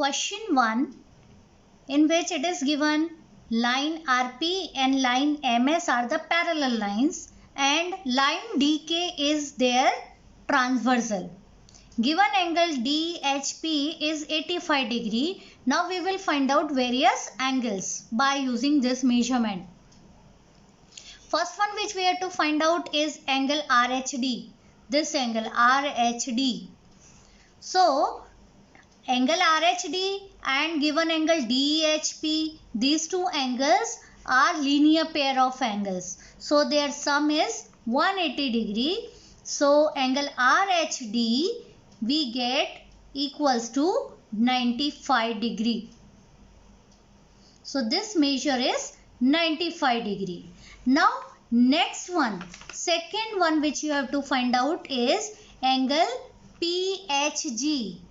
question 1, in which it is given line RP and line MS are the parallel lines and line DK is their transversal. Given angle DHP is 85 degree. Now we will find out various angles by using this measurement. First one which we have to find out is angle RHD. This angle RHD. So angle RHD and given angle DHP, these two angles are linear pair of angles. So their sum is 180 degree. So angle RHD we get equals to 95 degree. So this measure is 95 degree. Now next one, second one which you have to find out is angle PHG.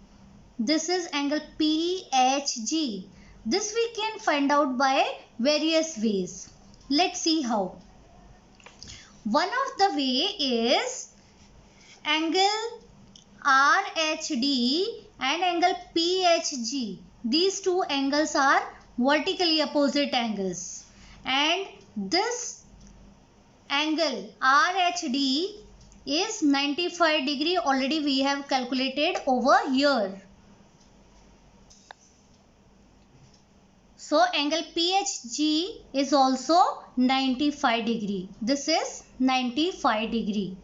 This is angle PHG. This we can find out by various ways. Let's see how. One of the way is angle RHD and angle PHG. These two angles are vertically opposite angles. And this angle RHD is 95 degree. Already we have calculated over here. So angle PHG is also 95 degree. This is 95 degree.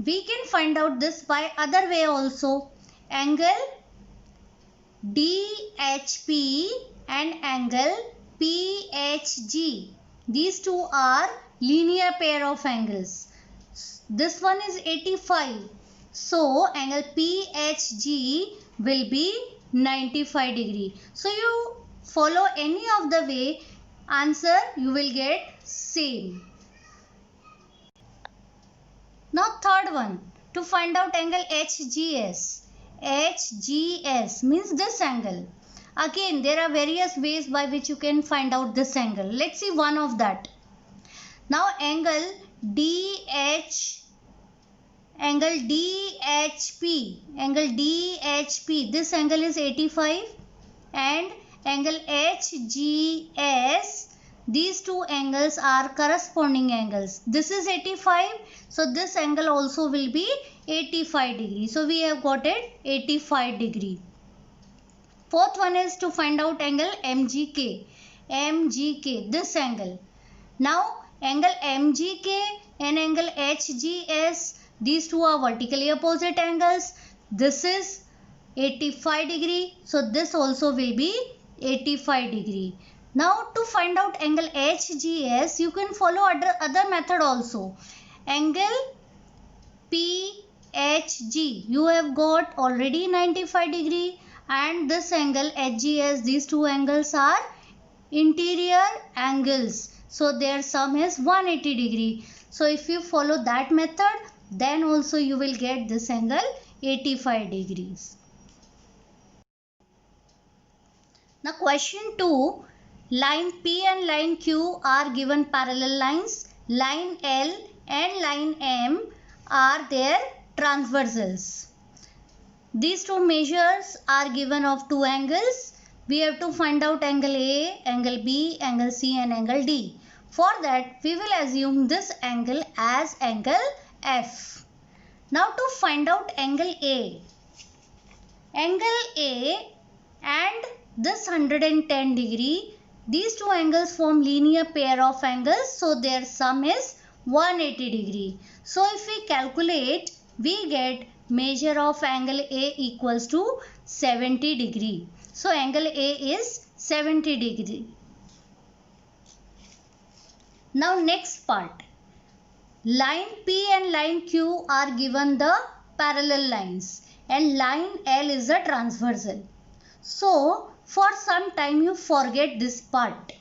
We can find out this by other way also. Angle DHP and angle PHG. These two are linear pair of angles. This one is 85. So angle PHG will be 95 degree. So you follow any of the way, answer you will get same. Now third one, to find out angle HGS. HGS means this angle. Again there are various ways by which you can find out this angle. Let's see one of that. Now angle DHP, this angle is 85 and angle HGS, these two angles are corresponding angles. This is 85, so this angle also will be 85 degree. So we have got it 85 degree. Fourth one is to find out angle MGK. MGK, this angle. Now angle MGK and angle HGS, these two are vertically opposite angles. This is 85 degree. So this also will be 85 degree. Now to find out angle HGS, you can follow other method also. Angle PHG, you have got already 95 degree, and this angle HGS, these two angles are interior angles. So their sum is 180 degree. So if you follow that method, then also you will get this angle 85 degrees. Now question 2, line P and line Q are given parallel lines. Line L and line M are their transversals. These two measures are given of two angles. We have to find out angle A, angle B, angle C and angle D. For that we will assume this angle as angle F. Now to find out angle A. Angle A and this 110 degree, these two angles form linear pair of angles. So their sum is 180 degree. So if we calculate, we get measure of angle A equals to 70 degree. So angle A is 70 degree. Now next part. Line P and line Q are given the parallel lines and line L is a transversal. So for some time you forget this part.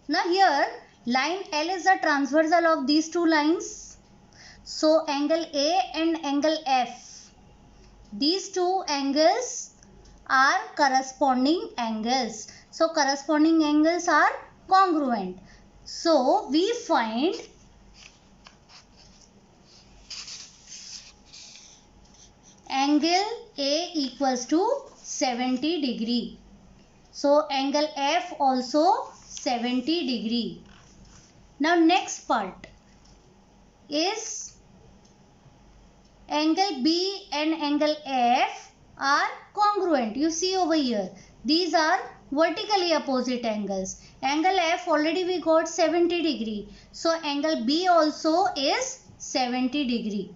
Now here line L is a transversal of these two lines. So angle A and angle F, these two angles are corresponding angles. So corresponding angles are congruent. So we find angle A equals to 70 degree. So angle F also 70 degree. Now next part is angle B and angle F are congruent. You see over here, these are vertically opposite angles. Angle F already we got 70 degree. So angle B also is 70 degree.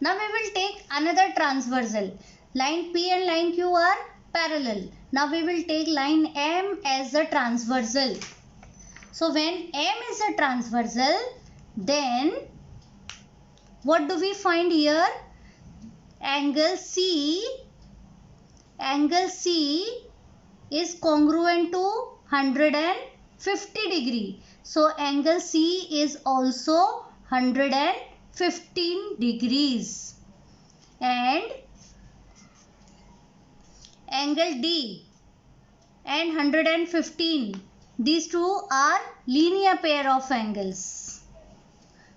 Now we will take another transversal. Line P and line Q are parallel. Now we will take line M as the transversal. So when M is a transversal, then what do we find here? Angle C is congruent to 150 degree. So angle C is also 115 degrees. And angle D and 115, these two are linear pair of angles.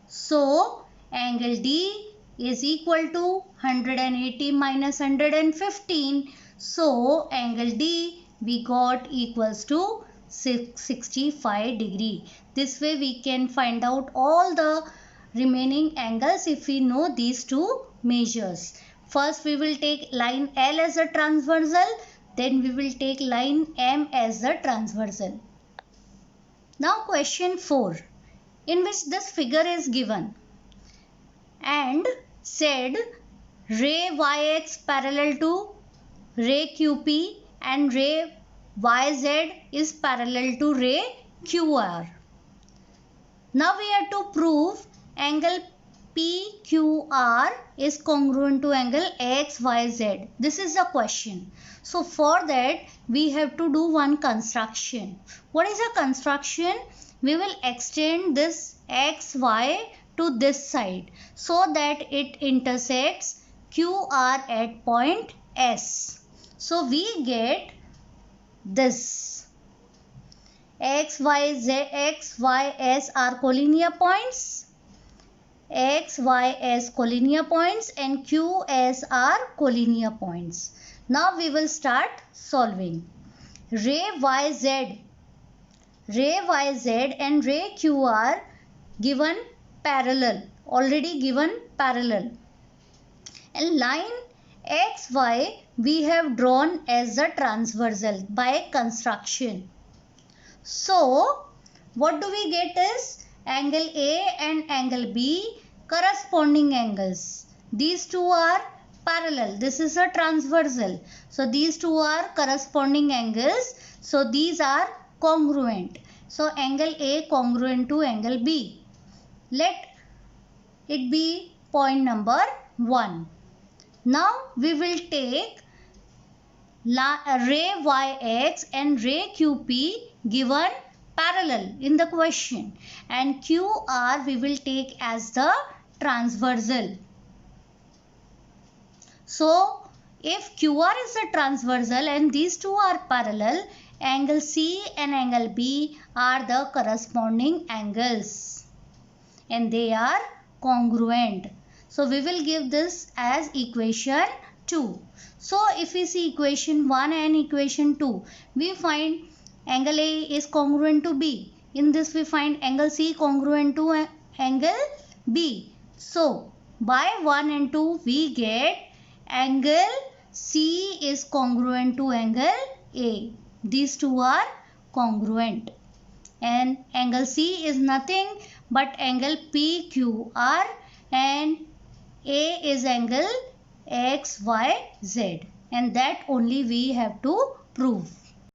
So angle D is equal to 180 minus 115. So angle D we got equals to 65 degree. This way we can find out all the remaining angles if we know these two measures. First we will take line L as a transversal, then we will take line M as a transversal. Now question 4, in which this figure is given and said ray YX parallel to ray QP and ray YZ is parallel to ray QR. Now we have to prove angle PQR is congruent to angle XYZ. This is the question. So for that we have to do one construction. What is the construction? We will extend this XY to this side so that it intersects QR at point S. So we get this. X, Y, S are collinear points. X, Y, S collinear points and Q, S are collinear points. Now we will start solving. Ray YZ and ray Q are given parallel, already given parallel. And line XY we have drawn as a transversal by construction. So what do we get is angle A and angle B corresponding angles. These two are parallel. This is a transversal. So these two are corresponding angles. So these are congruent. So angle A congruent to angle B. Let it be point number 1. Now we will take ray YX and ray QP given parallel in the question, and QR we will take as the transversal. So if QR is a transversal and these two are parallel, angle C and angle B are the corresponding angles and they are congruent. So we will give this as equation 2. So if we see equation 1 and equation 2, we find angle A is congruent to B. In this we find angle C congruent to angle B. So by 1 and 2 we get angle C is congruent to angle A. These two are congruent. And angle C is nothing but angle PQR and A is angle XYZ. And that only we have to prove.